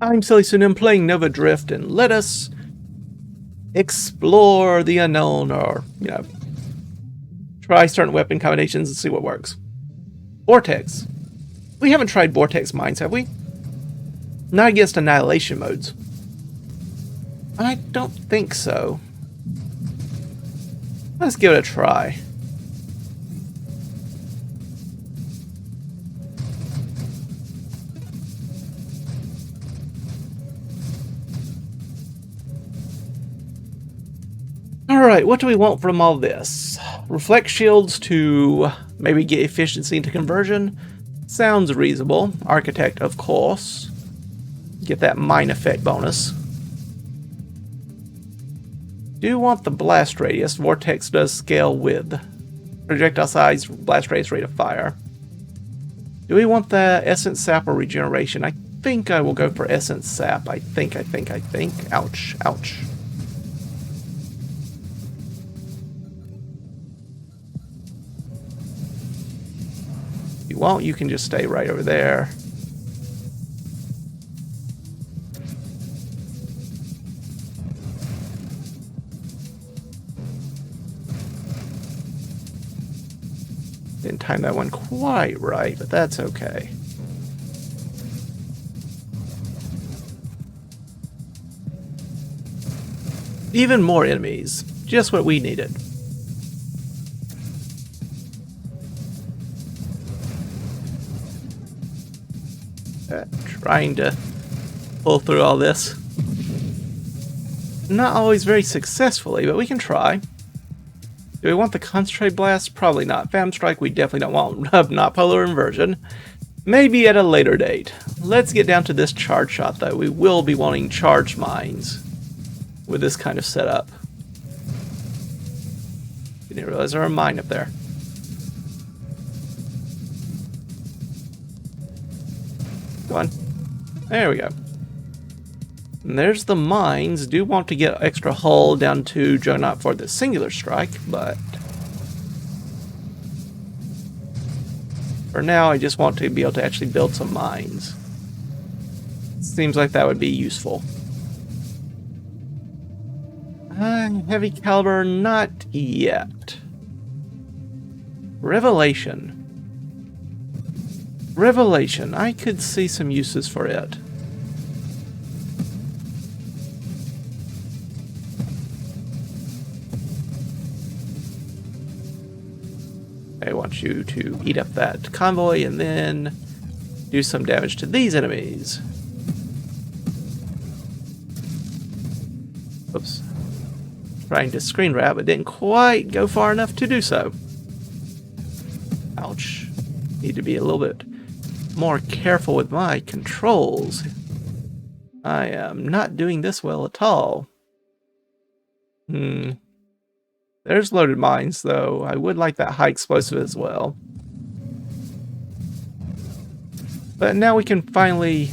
I'm SillyPseudonym playing Nova Drift, and let us explore the unknown, or, try certain weapon combinations and see what works. Vortex. We haven't tried Vortex mines, have we? Not against annihilation modes. I don't think so. Let's give it a try. Alright, what do we want from all this? Reflect shields to maybe get efficiency into conversion. Sounds reasonable. Architect, of course. Get that mine effect bonus. Do want the blast radius. Vortex does scale with projectile size, blast radius, rate of fire. Do we want the essence sap or regeneration? I think I will go for essence sap. I think. Ouch, ouch. If you won't, you can just stay right over there. Didn't time that one quite right, but that's okay. Even more enemies. Just what we needed. Trying to pull through all this. Not always very successfully, but we can try. Do we want the concentrate blast? Probably not. Phantom strike we definitely don't want. Not polar inversion. Maybe at a later date. Let's get down to this charge shot though. We will be wanting charge mines with this kind of setup. Didn't realize there were a mine up there. Come on. There we go. And there's the mines. Do want to get extra hull down to Juggernaut for the singular strike, but for now I just want to be able to actually build some mines. Seems like that would be useful. Heavy caliber, not yet. Revelation. Revelation. I could see some uses for it. I want you to eat up that convoy and then do some damage to these enemies. Oops. Trying to screen wrap, but didn't quite go far enough to do so. Ouch. Need to be a little bit more careful with my controls. I am not doing this well at all. There's loaded mines, though. I would like that high explosive as well. But now we can finally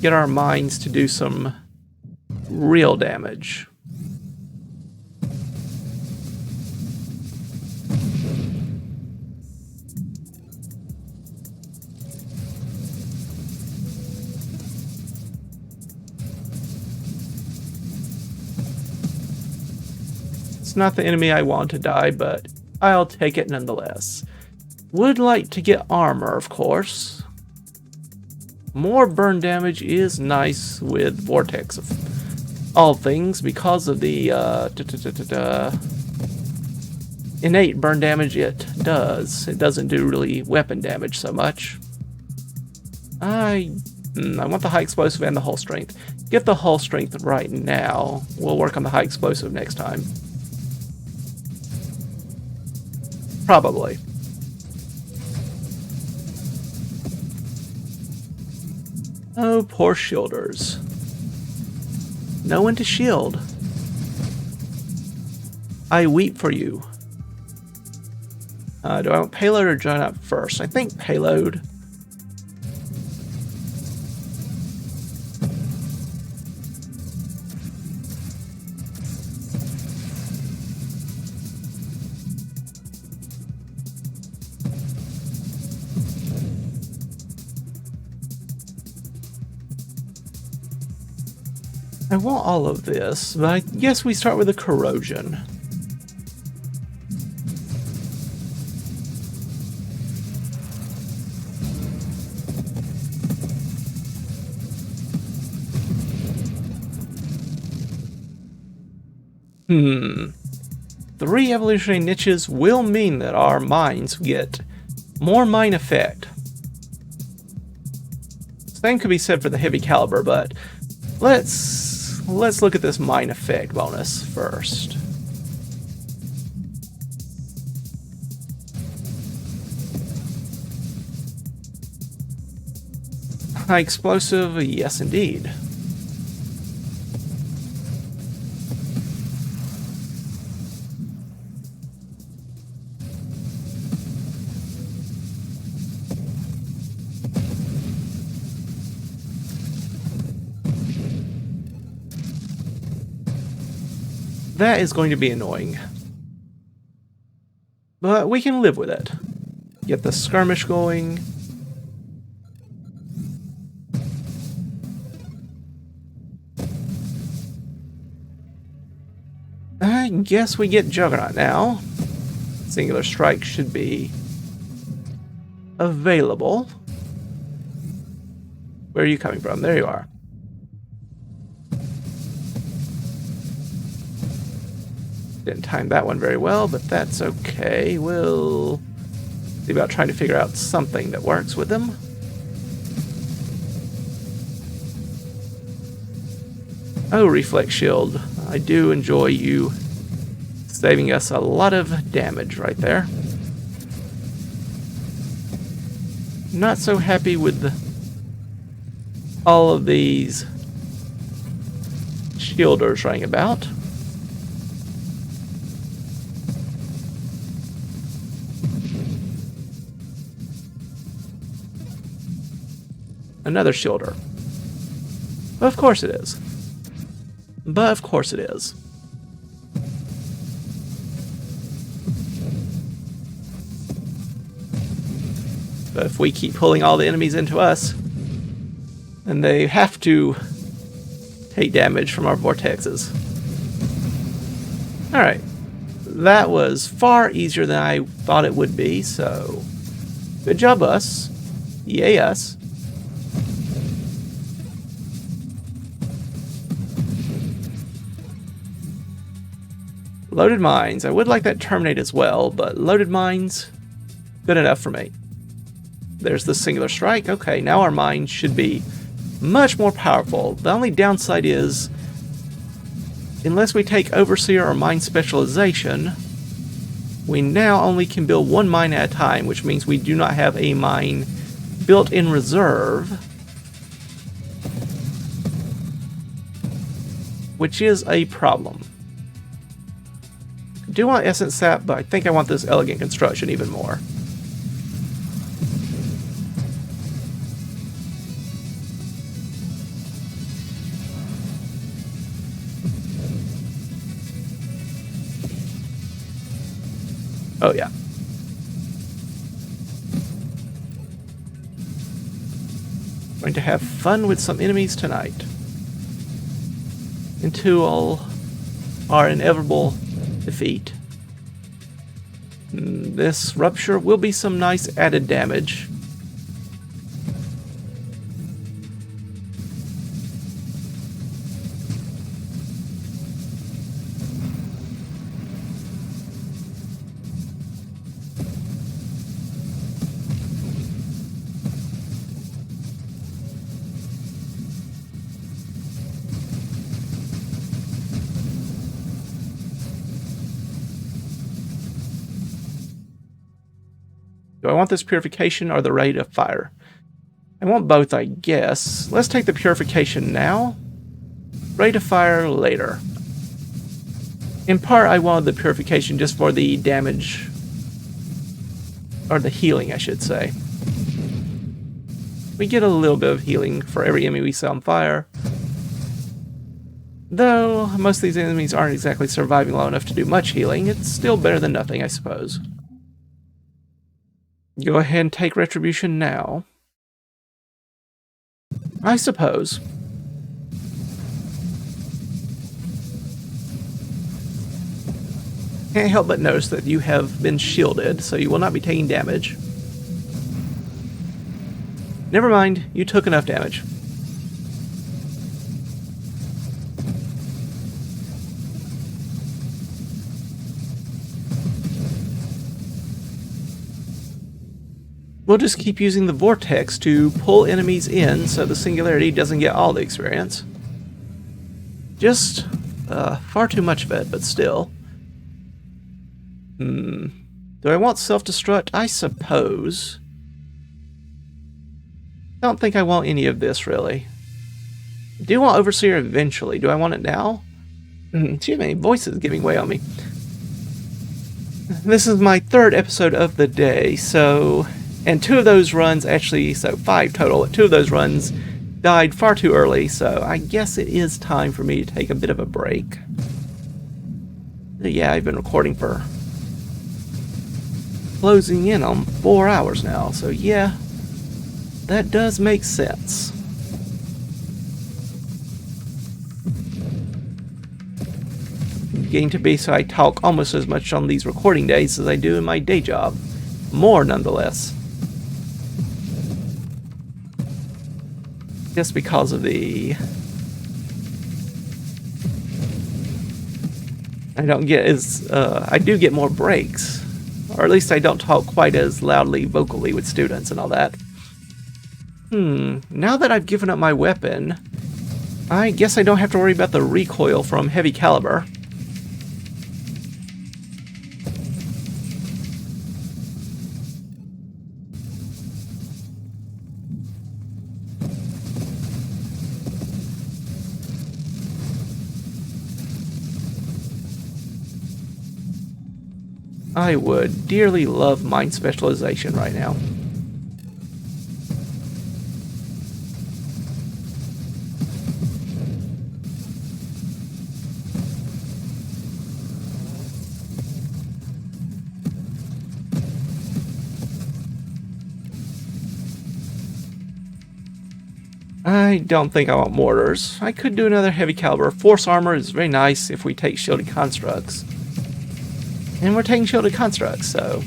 get our mines to do some real damage. Not the enemy I want to die, but I'll take it nonetheless. Would like to get armor, of course. More burn damage is nice with Vortex of all things because of the innate burn damage it does. It doesn't do really weapon damage so much. I want the high explosive and the hull strength. Get the hull strength right now. We'll work on the high explosive next time. Probably. Oh, poor shielders. No one to shield. I weep for you. Do I want payload or Juggernaut first? I think payload. I want all of this, but I guess we start with the corrosion. Hmm. 3 evolutionary niches will mean that our mines get more mine effect. Same could be said for the heavy caliber, but let's look at this mine effect bonus first. High explosive, yes indeed. That is going to be annoying. But we can live with it. Get the skirmish going. I guess we get Juggernaut now. Singular Strike should be available. Where are you coming from? There you are. Didn't time that one very well, but that's okay. We'll see about trying to figure out something that works with them. Oh, Reflex Shield. I do enjoy you saving us a lot of damage right there. Not so happy with all of these shielders running about. Another shielder. Of course it is. But of course it is. But if we keep pulling all the enemies into us, then they have to take damage from our vortexes. Alright. That was far easier than I thought it would be, so good job us. Yay us. Loaded mines. I would like that terminate as well, but loaded mines, good enough for me. There's the singular strike. Okay, now our mines should be much more powerful. The only downside is, unless we take Overseer or Mine Specialization, we now only can build 1 mine at a time, which means we do not have a mine built in reserve, which is a problem. I do want Essence Sap, but I think I want this Elegant Construction even more. Oh yeah. Going to have fun with some enemies tonight. Until our inevitable defeat. This rupture will be some nice added damage. Do I want this purification or the rate of fire? I want both, I guess. Let's take the purification now. Rate of fire later. In part, I wanted the purification just for the damage, or the healing, I should say. We get a little bit of healing for every enemy we set on fire. Though most of these enemies aren't exactly surviving long enough to do much healing, it's still better than nothing, I suppose. Go ahead and take Retribution now. I suppose. Can't help but notice that you have been shielded, so you will not be taking damage. Never mind, you took enough damage. We'll just keep using the Vortex to pull enemies in so the Singularity doesn't get all the experience. Just far too much of it, but still. Do I want self-destruct? I suppose. I don't think I want any of this, really. I do want Overseer eventually. Do I want it now? Too many voices giving way on me. This is my 3rd episode of the day, so... And 2 of those runs, actually, so 5 total. 2 of those runs died far too early, so I guess it is time for me to take a bit of a break. Yeah, I've been recording for closing in on 4 hours now, so yeah, that does make sense. Getting to be so I talk almost as much on these recording days as I do in my day job. More, nonetheless. Just because of the... I don't get as... I do get more breaks. Or at least I don't talk quite as loudly, vocally with students and all that. Now that I've given up my weapon, I guess I don't have to worry about the recoil from heavy caliber. I would dearly love mind specialization right now. I don't think I want mortars. I could do another heavy caliber. Force armor is very nice if we take shielded constructs. And we're taking shielded constructs, so...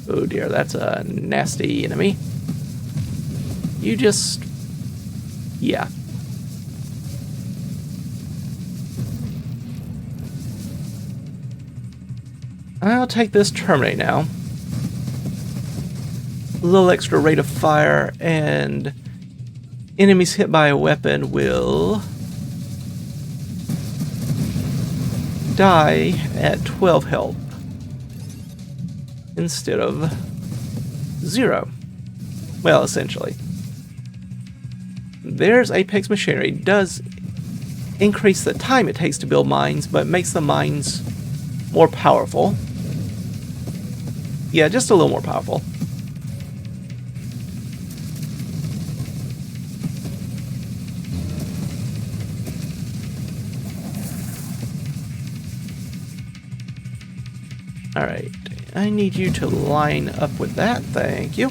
Oh dear, that's a nasty enemy. You just... Yeah. I'll take this Terminate now. A little extra rate of fire, and enemies hit by a weapon will die at 12 health instead of 0. Well, essentially. There's Apex Machinery. It does increase the time it takes to build mines, but makes the mines more powerful. Yeah, just a little more powerful. Alright, I need you to line up with that, thank you.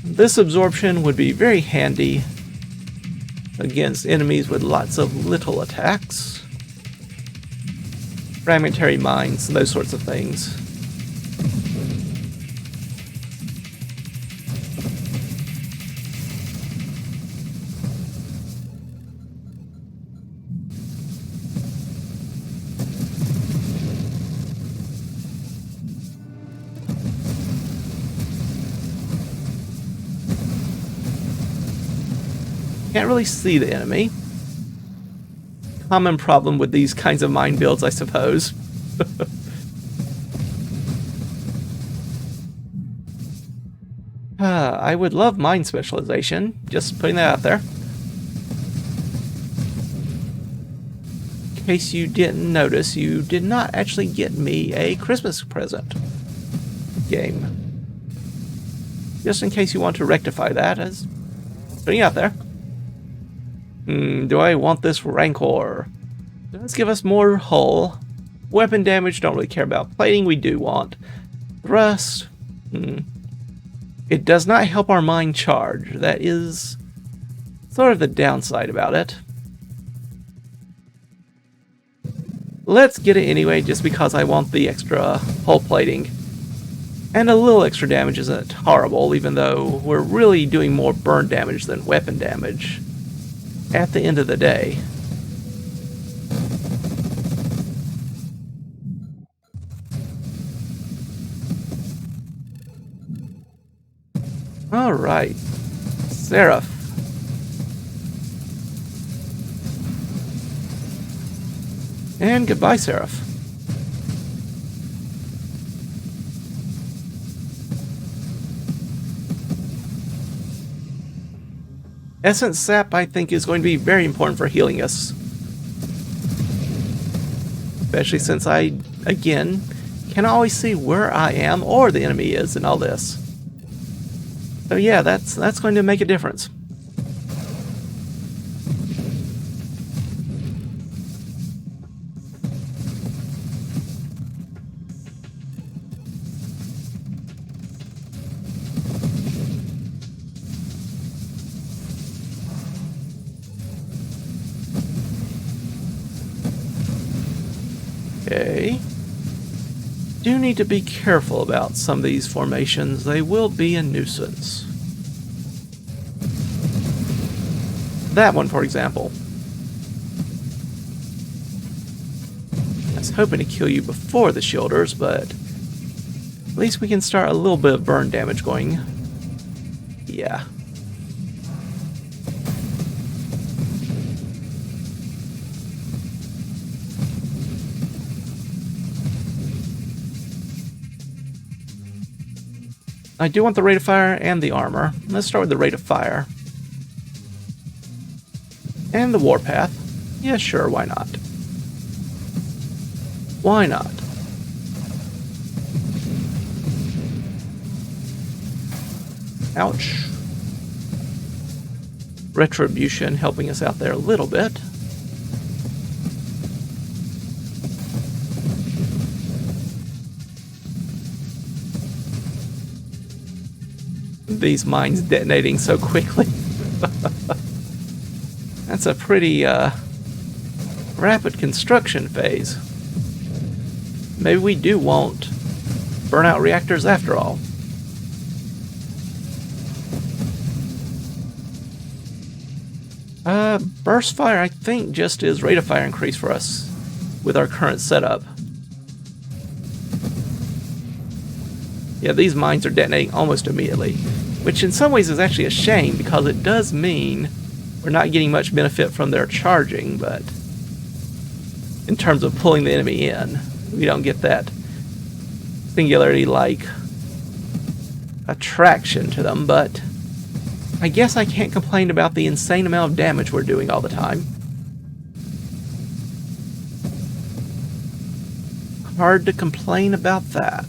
This absorption would be very handy against enemies with lots of little attacks. Fragmentary mines, those sorts of things. Can't really see the enemy. Common problem with these kinds of mine builds, I suppose. I would love mine specialization. Just putting that out there. In case you didn't notice, you did not actually get me a Christmas present game. Just in case you want to rectify that, as putting it out there. Do I want this Rancor? Let's give us more hull. Weapon damage, don't really care about. Plating, we do want. Thrust. It does not help our mine charge. That is sort of the downside about it. let's get it anyway, just because I want the extra hull plating. And a little extra damage isn't horrible, even though we're really doing more burn damage than weapon damage at the end of the day. Alright, Seraph. And goodbye, Seraph. Essence Sap, I think, is going to be very important for healing us. Especially since I, again, can't always see where I am or the enemy is in all this. So yeah, that's going to make a difference. Okay. Do need to be careful about some of these formations. They will be a nuisance. That one, for example. I was hoping to kill you before the shielders, but at least we can start a little bit of burn damage going. Yeah. I do want the rate of fire and the armor. Let's start with the rate of fire. And the warpath. Yeah, sure, why not? Why not? Ouch. Retribution helping us out there a little bit. These mines detonating so quickly. That's a pretty rapid construction phase. Maybe we do want burnout reactors after all. Burst fire, I think, just is rate of fire increase for us with our current setup. Yeah, these mines are detonating almost immediately, which in some ways is actually a shame because it does mean we're not getting much benefit from their charging, but in terms of pulling the enemy in, we don't get that singularity-like attraction to them, but I guess I can't complain about the insane amount of damage we're doing all the time. Hard to complain about that.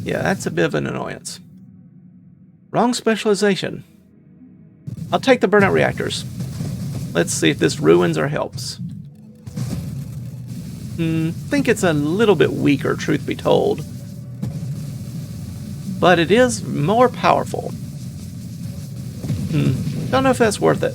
Yeah, that's a bit of an annoyance. Wrong specialization. I'll take the burnout reactors. Let's see if this ruins or helps. Think it's a little bit weaker, truth be told. But it is more powerful. Don't know if that's worth it.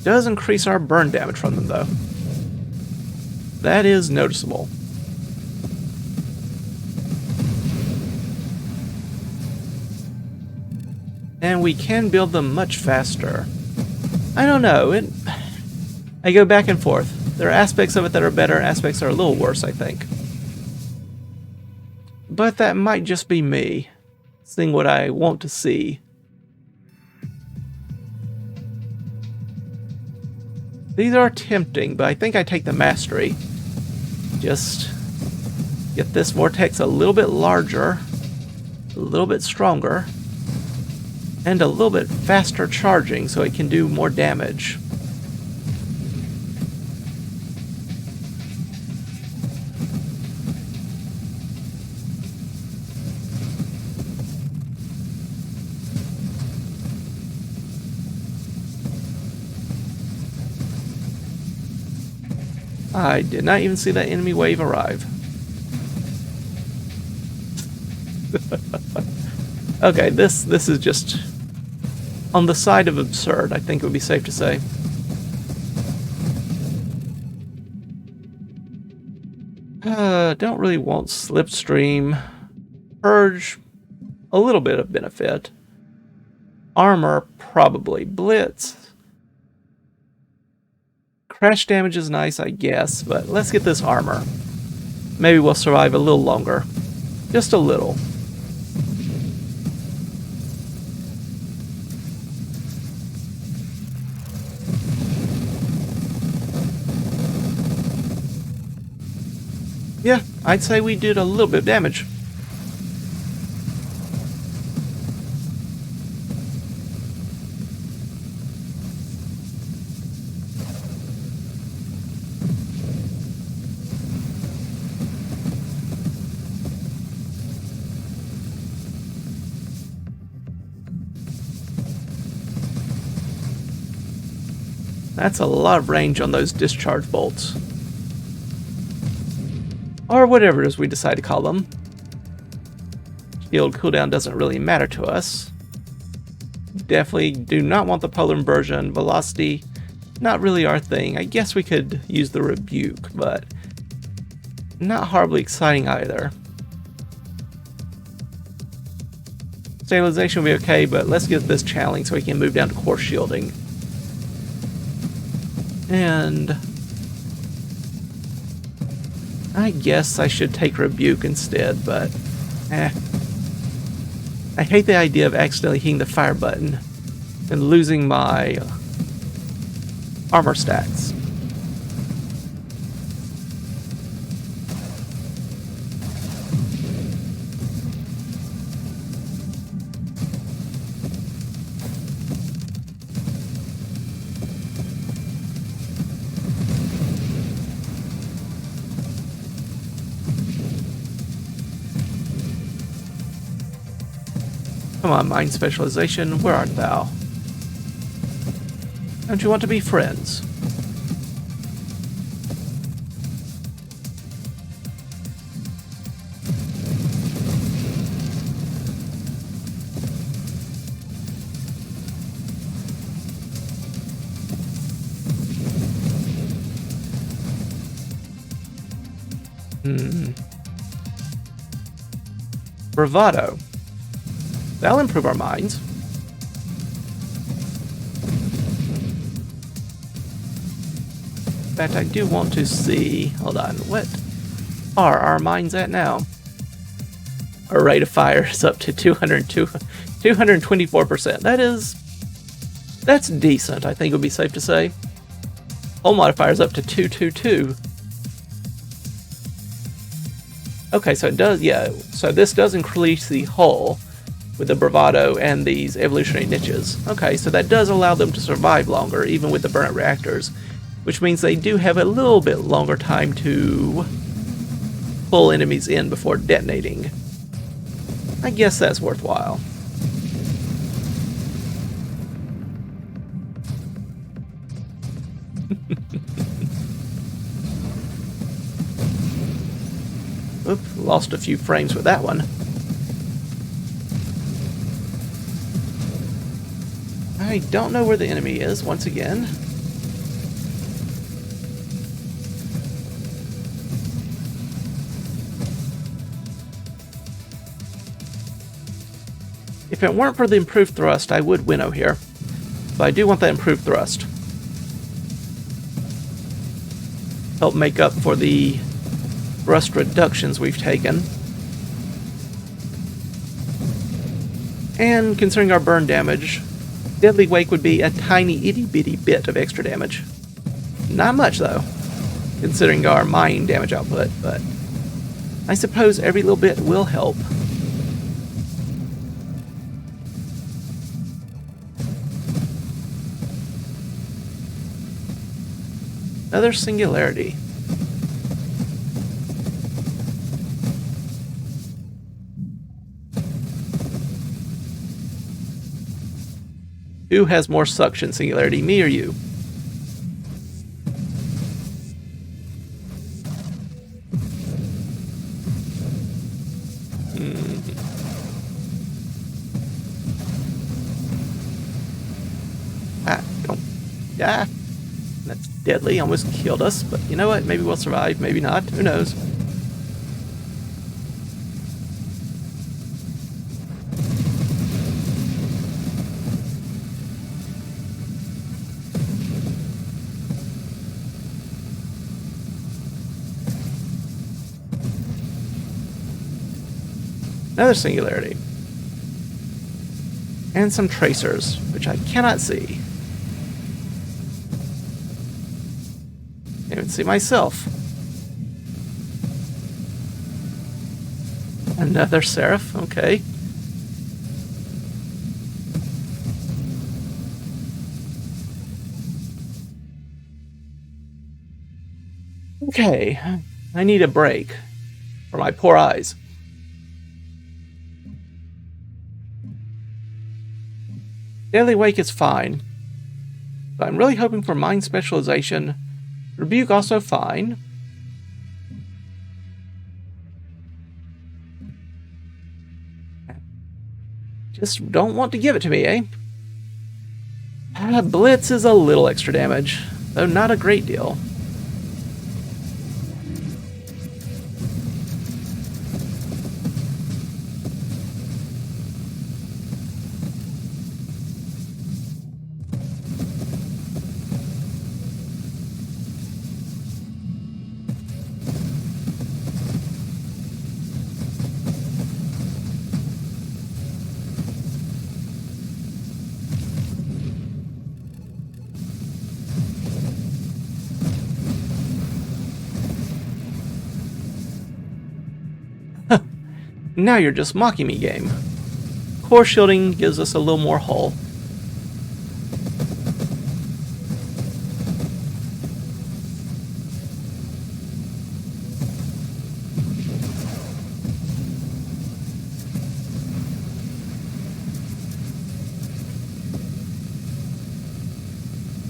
Does increase our burn damage from them, though. That is noticeable. And we can build them much faster. I don't know. I go back and forth. There are aspects of it that are better, aspects that are a little worse, I think. But that might just be me, seeing what I want to see. These are tempting, but I think I take the mastery. Just get this Vortex a little bit larger, a little bit stronger, and a little bit faster charging so it can do more damage. I did not even see that enemy wave arrive. Okay, this is just on the side of absurd, I think it would be safe to say. Don't really want Slipstream. Purge, a little bit of benefit. Armor, probably. Blitz. Crash damage is nice, I guess, but let's get this armor. Maybe we'll survive a little longer. Just a little. Yeah, I'd say we did a little bit of damage. That's a lot of range on those discharge bolts. Or whatever it is we decide to call them. Shield cooldown doesn't really matter to us. Definitely do not want the polar inversion. Velocity, not really our thing. I guess we could use the rebuke, but not horribly exciting either. Stabilization will be okay, but let's get this channeling so we can move down to core shielding. And I guess I should take rebuke instead, but I hate the idea of accidentally hitting the fire button and losing my armor stacks. Come on, mind specialization, where art thou? Don't you want to be friends? Bravado. That'll improve our minds. In fact, I do want to see... Hold on, what are our minds at now? Our rate of fire is up to 224%. That's decent, I think it would be safe to say. Hull modifier is up to 222. Okay, so it does, yeah. So this does increase the hull with the bravado and these evolutionary niches. Okay, so that does allow them to survive longer, even with the burnout reactors, which means they do have a little bit longer time to pull enemies in before detonating. I guess that's worthwhile. Oop, lost a few frames with that one. I don't know where the enemy is, once again. If it weren't for the improved thrust, I would winnow here. But I do want that improved thrust. Help make up for the thrust reductions we've taken. And considering our burn damage, Deadly Wake would be a tiny itty-bitty bit of extra damage. Not much, though, considering our mine damage output, but I suppose every little bit will help. Another singularity. Who has more suction singularity, me or you? Ah, that's deadly. Almost killed us. But you know what? Maybe we'll survive. Maybe not. Who knows? Another singularity. And some tracers, which I cannot see. Can't even see myself. Another seraph, okay. Okay, I need a break for my poor eyes. Deadly Wake is fine, but I'm really hoping for Mind Specialization. Rebuke also fine. Just don't want to give it to me, eh? Blitz is a little extra damage, though not a great deal. Now you're just mocking me, game. Core shielding gives us a little more hull.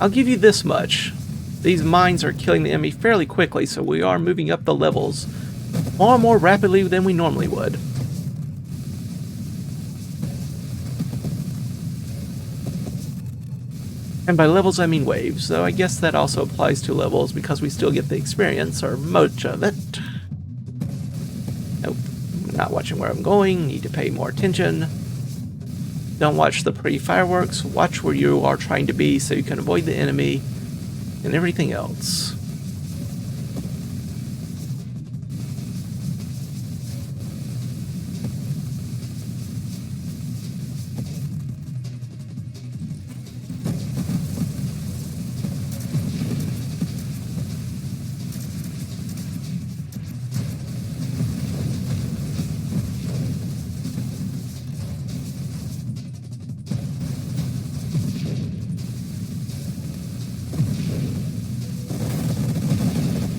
I'll give you this much. These mines are killing the enemy fairly quickly, so we are moving up the levels far more rapidly than we normally would. And by levels I mean waves, though I guess that also applies to levels because we still get the experience, or much of it. Nope, not watching where I'm going, need to pay more attention. Don't watch the pretty fireworks, watch where you are trying to be so you can avoid the enemy and everything else.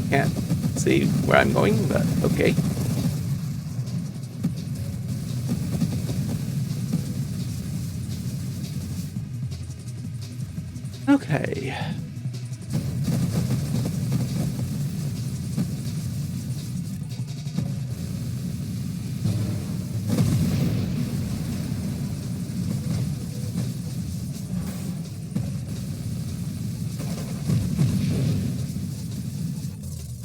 Can't see where I'm going, but okay. Okay.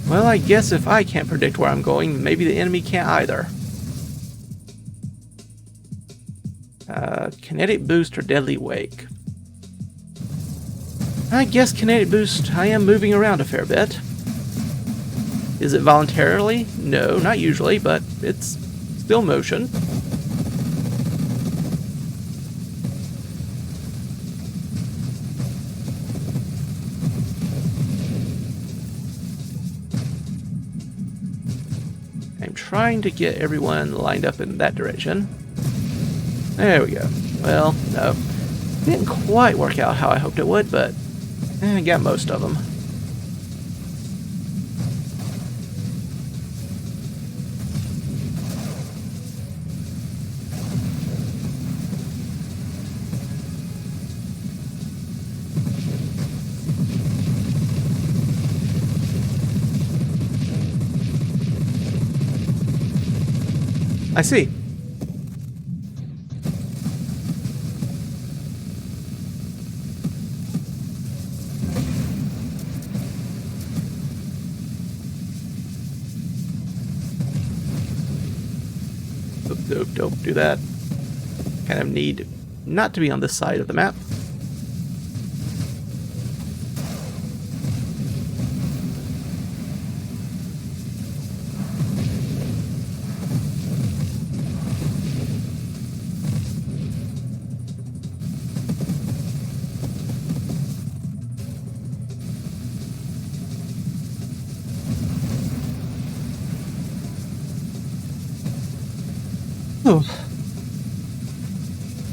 Well, I guess if I can't predict where I'm going, maybe the enemy can't either. Kinetic Boost or Deadly Wake? I guess Kinetic Boost. I am moving around a fair bit. Is it voluntarily? No, not usually, but it's still motion. I'm trying to get everyone lined up in that direction. There we go. Well, no. Didn't quite work out how I hoped it would, but I got most of them. I see. Nope, don't do that. Kind of need not to be on this side of the map.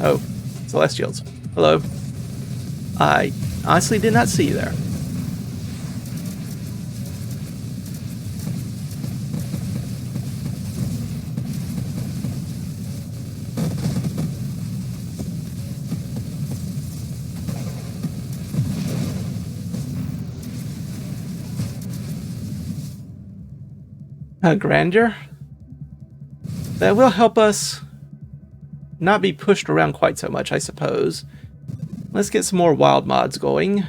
Oh, Celestials. Hello. I honestly did not see you there. Grandeur? That will help us not be pushed around quite so much, I suppose. Let's get some more wild mods going.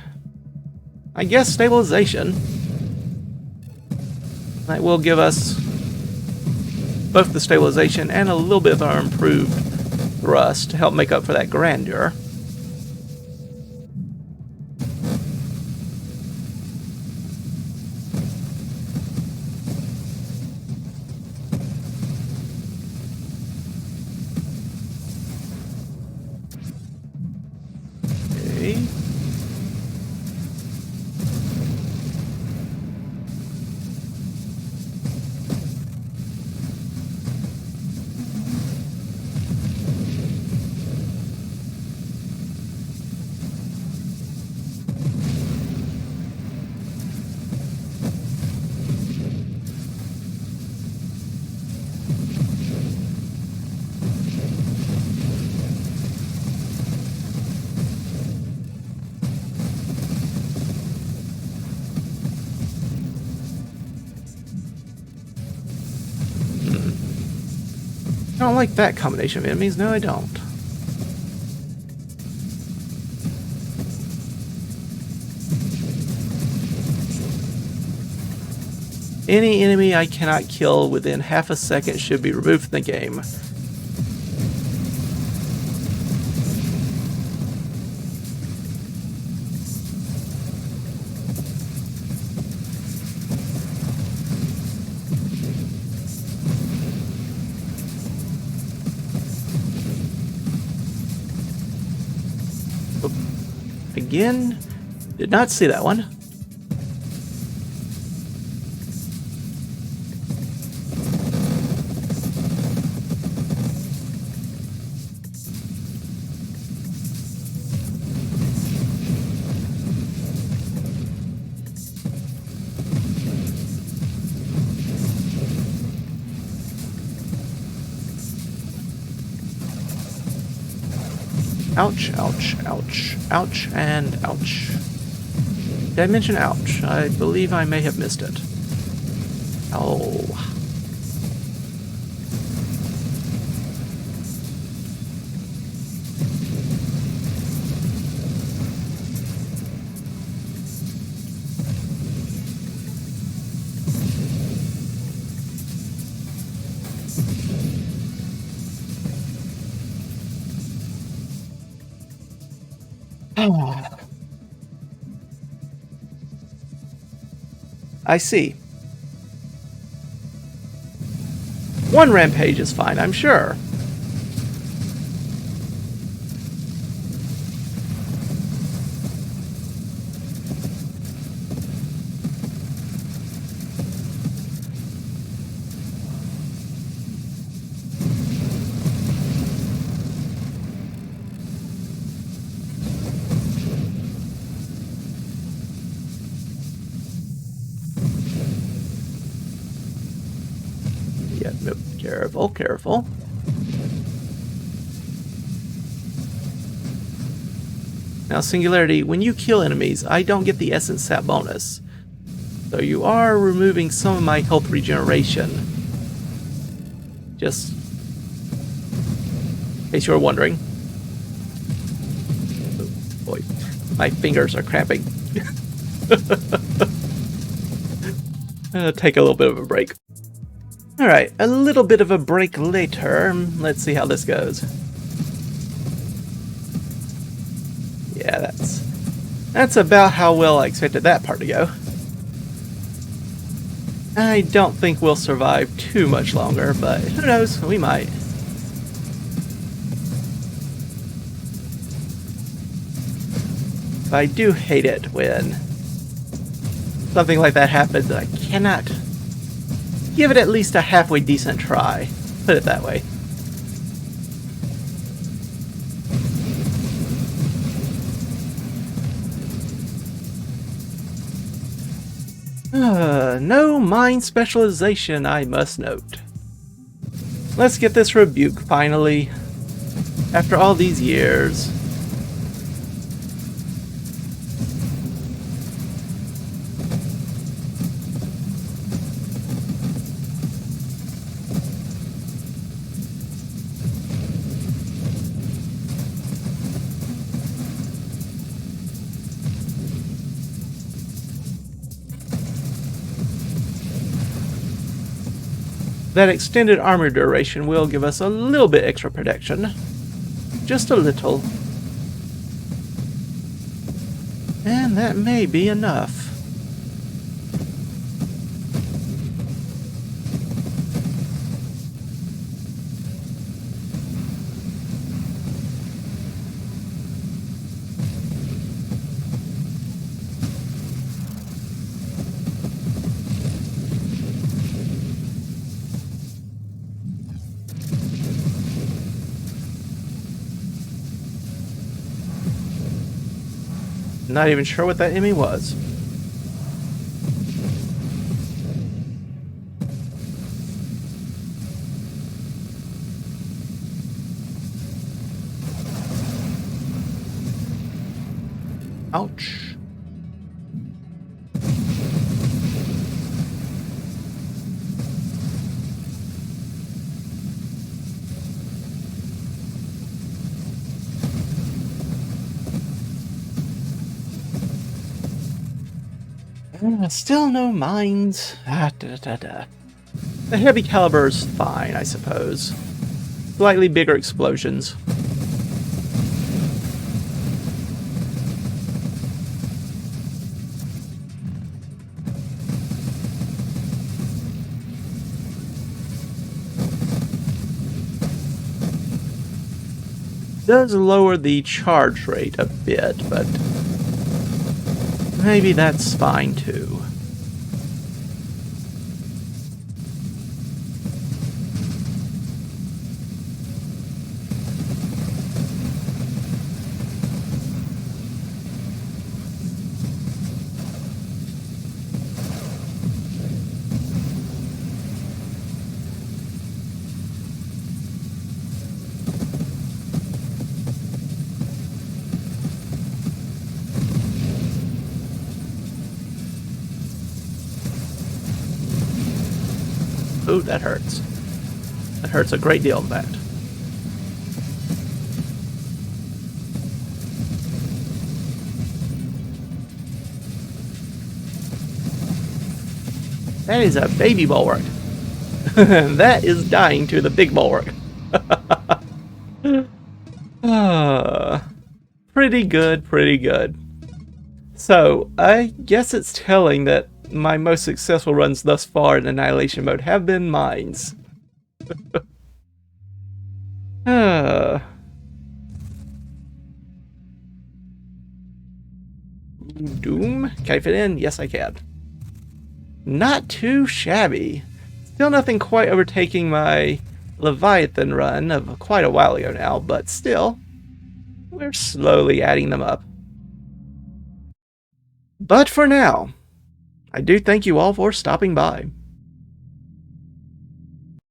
I guess stabilization. That will give us both the stabilization and a little bit of our improved thrust to help make up for that grandeur. I don't like that combination of enemies. No, I don't. Any enemy I cannot kill within half a second should be removed from the game. Again, did not see that one. Ouch, ouch, ouch, ouch, and ouch. Did I mention ouch? I believe I may have missed it. Oh. I see. One rampage is fine, I'm sure. Yeah, nope. Careful, careful. Now, Singularity, when you kill enemies, I don't get the Essence Sap bonus. So you are removing some of my health regeneration. Just in case you were wondering. Oh, boy, my fingers are cramping. Take a little bit of a break. Alright, a little bit of a break later. Let's see how this goes. Yeah, that's about how well I expected that part to go. I don't think we'll survive too much longer, but who knows, we might. But I do hate it when something like that happens and I cannot give it at least a halfway decent try. Put it that way. No mind specialization, I must note. Let's get this rebuke finally. After all these years. That extended armor duration will give us a little bit extra protection. Just a little. And that may be enough. Not even sure what that enemy was. Ouch. Still no mines. The heavy caliber's fine, I suppose. Slightly bigger explosions. Does lower the charge rate a bit, but maybe that's fine too. Ooh, that hurts. That hurts a great deal, in fact. That is a baby bulwark. That is dying to the big bulwark. Pretty good, pretty good. So, I guess it's telling that my most successful runs thus far in Annihilation mode have been mines. Doom? Can I fit in? Yes, I can. Not too shabby. Still nothing quite overtaking my Leviathan run of quite a while ago now, but still, we're slowly adding them up. But for now, I do thank you all for stopping by.